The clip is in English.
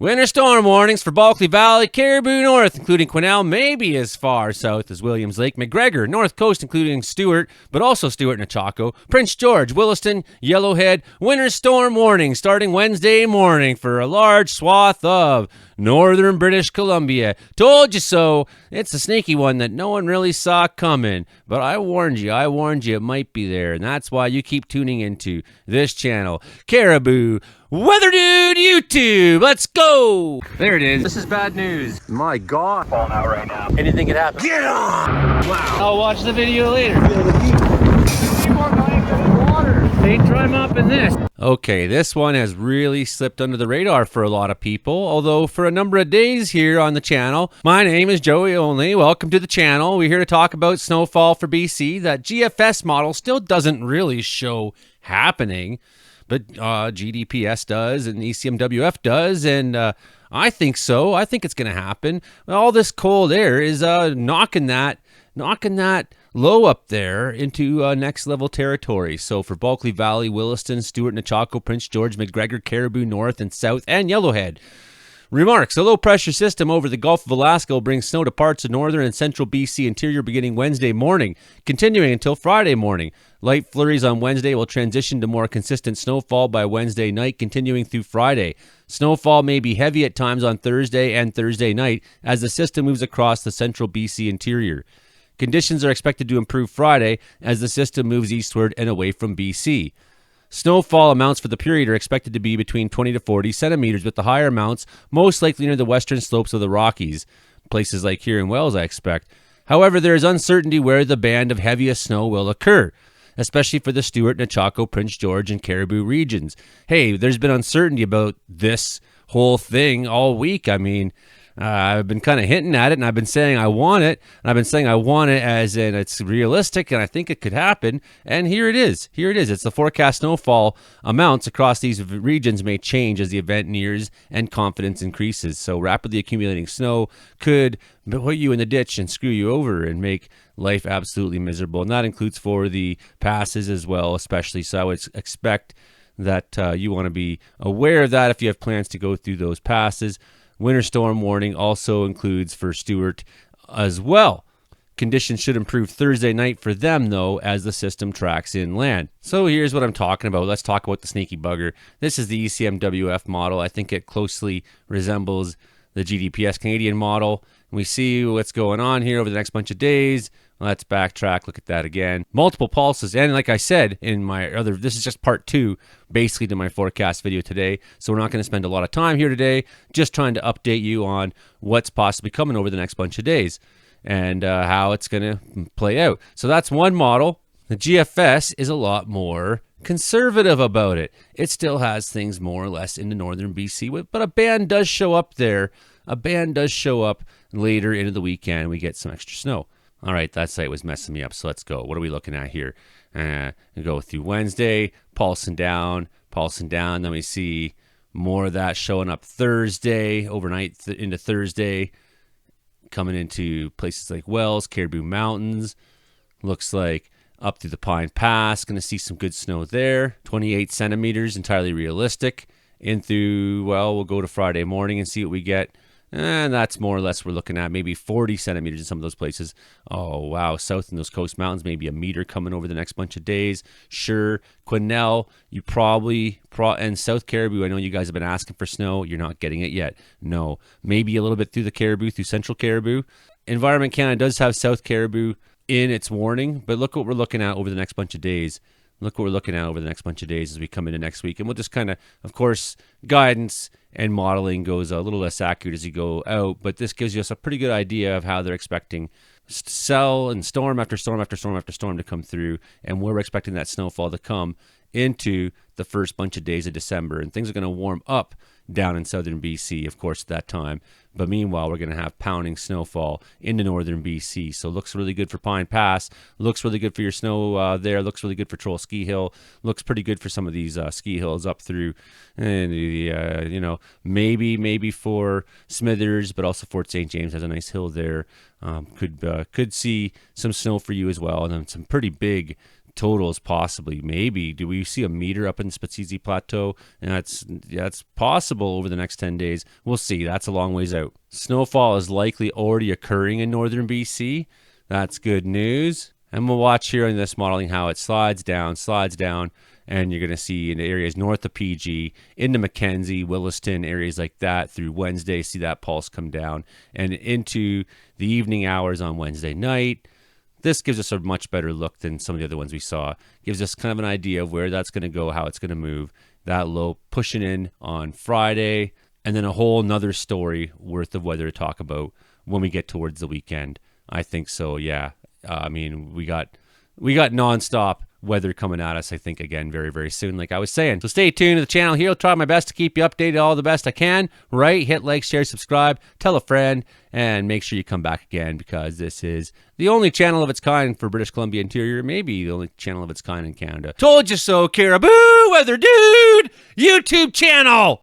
Winter storm warnings for Bulkley Valley, Cariboo North, including Quesnel, maybe as far south as Williams Lake, McGregor, North Coast, including Stewart, but also Stewart and Nechako, Prince George, Williston, Yellowhead. Winter storm warning starting Wednesday morning for a large swath of northern British Columbia. Told you so. It's a sneaky one that no one really saw coming, but I warned you it might be there, and that's why you keep tuning into this channel, Cariboo Weather Dude YouTube. Let's go. There it is. This is bad news. My God. Falling out right now. Anything could happen. Get on. Wow. I'll watch the video later. They drum up in this. Okay, this one has really slipped under the radar for a lot of people, although for a number of days here on the channel. My name is Joey Only. Welcome to the channel. We're here to talk about snowfall for BC. That GFS model still doesn't really show happening, but GDPS does and ECMWF does, and I think so. I think it's going to happen. All this cold air is knocking that low up there into next level territory. So for Bulkley Valley, Williston, Stewart, Nechako, Prince George, McGregor, Cariboo North and South, and Yellowhead. Remarks: a low-pressure system over the Gulf of Alaska will bring snow to parts of northern and central BC interior beginning Wednesday morning, continuing until Friday morning. Light flurries on Wednesday will transition to more consistent snowfall by Wednesday night, continuing through Friday. Snowfall may be heavy at times on Thursday and Thursday night as the system moves across the central BC interior. Conditions are expected to improve Friday as the system moves eastward and away from BC. Snowfall amounts for the period are expected to be between 20 to 40 centimeters, with the higher amounts most likely near the western slopes of the Rockies, places like here in Wales, I expect. However, there is uncertainty where the band of heaviest snow will occur, especially for the Stewart, Nechako, Prince George, and Cariboo regions. Hey, there's been uncertainty about this whole thing all week. I mean, I've been kind of hinting at it, and I've been saying I want it, and I've been saying I want it as in it's realistic, and I think it could happen, and here it is. Here it is. It's the forecast snowfall amounts across these regions may change as the event nears and confidence increases. So rapidly accumulating snow could put you in the ditch and screw you over and make life absolutely miserable, and that includes for the passes as well, especially. So I would expect that you want to be aware of that if you have plans to go through those passes. Winter storm warning also includes for Stewart as well. Conditions should improve Thursday night for them, though, as the system tracks inland. So here's what I'm talking about. Let's talk about the sneaky bugger. This is the ECMWF model. I think it closely resembles the GDPS Canadian model. We see what's going on here over the next bunch of days. Let's backtrack, look at that again. Multiple pulses, and like I said in my other, this is just part 2, basically, to my forecast video today. So we're not going to spend a lot of time here today, just trying to update you on what's possibly coming over the next bunch of days and how it's going to play out. So that's one model. The GFS is a lot more conservative about it. It still has things more or less into northern BC, but a band does show up there. A band does show up later into the weekend. We get some extra snow. All right, that site was messing me up, so let's go. What are we looking at here? Go through Wednesday, pulsing down. Then we see more of that showing up Thursday, overnight into Thursday, coming into places like Wells, Cariboo Mountains. Looks like up through the Pine Pass, going to see some good snow there. 28 centimeters, entirely realistic. In through, well, we'll go to Friday morning and see what we get. And that's more or less we're looking at maybe 40 centimeters in some of those places. Oh, wow. South in those coast mountains, maybe a meter coming over the next bunch of days. Sure. Quesnel, you probably, and South Cariboo, I know you guys have been asking for snow. You're not getting it yet. No. Maybe a little bit through the Cariboo, through central Cariboo. Environment Canada does have South Cariboo in its warning, but look what we're looking at over the next bunch of days. As we come into next week. And we'll just kind of course, guidance and modeling goes a little less accurate as you go out, but this gives us a pretty good idea of how they're expecting cell and storm after storm after storm after storm to come through, and where we're expecting that snowfall to come into the first bunch of days of December. And things are going to warm up down in southern BC, of course, at that time. But meanwhile, we're going to have pounding snowfall into northern BC. So looks really good for Pine Pass. Looks really good for your snow there. Looks really good for Troll Ski Hill. Looks pretty good for some of these ski hills up through, and maybe for Smithers, but also Fort St. James has a nice hill there. Could see some snow for you as well, and then some pretty big totals possibly, maybe. Do we see a meter up in the Spatsizi Plateau? And that's possible over the next 10 days. We'll see. That's a long ways out. Snowfall is likely already occurring in northern BC. That's good news. And we'll watch here in this modeling how it slides down, and you're going to see in areas north of PG, into Mackenzie, Williston, areas like that through Wednesday, see that pulse come down, and into the evening hours on Wednesday night. This gives us a much better look than some of the other ones we saw. Gives us kind of an idea of where that's going to go, how it's going to move. That low pushing in on Friday, and then a whole nother story worth of weather to talk about when we get towards the weekend. I think so, yeah. I mean, we got nonstop weather coming at us, I think, again, very, very soon, like I was saying. So stay tuned to the channel here. I'll try my best to keep you updated all the best I can, right? Hit like, share, subscribe, tell a friend, and make sure you come back again, because this is the only channel of its kind for British Columbia Interior, maybe the only channel of its kind in Canada. Told you so, Cariboo Weather Dude YouTube channel!